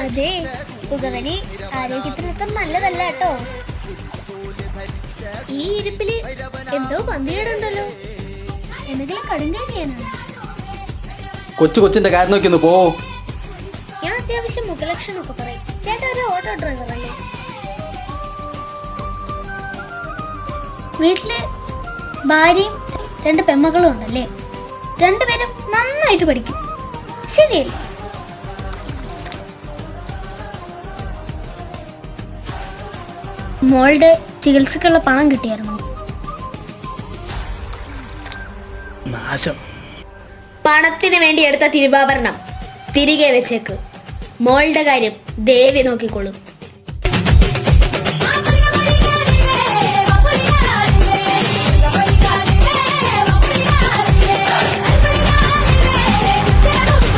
അതെ, പുകവലി ആരോഗ്യത്തിന് അത്ര നല്ലതല്ല കേട്ടോ. ഈ ഇരിപ്പില് എന്തോ പന്തികേടുണ്ടല്ലോ. എന്തെങ്കിലും കടുങ്കാൻ ചെയ്യാനാണ്. കൊച്ചിന്റെ കാര്യം നോക്കി പോ. ഞാൻ അത്യാവശ്യം മുഖലക്ഷണമൊക്കെ പറയും. ചേട്ടാ ഒരു ഓട്ടോ ഡ്രൈവർ അല്ലേ? വീട്ടില് ഭാര്യയും 2 പെമ്മക്കളും ഉണ്ടല്ലേ? 2 പേരും നന്നായിട്ട് പഠിക്കും, ശരിയല്ലേ? മോളുടെ ചികിത്സക്കുള്ള പണം കിട്ടിയായിരുന്നു. നാശം. പണത്തിന് വേണ്ടി എടുത്ത തിരുവാഭരണം തിരികെ വെച്ചേക്ക്. മോളുടെ കാര്യം ദേവി നോക്കിക്കോളും.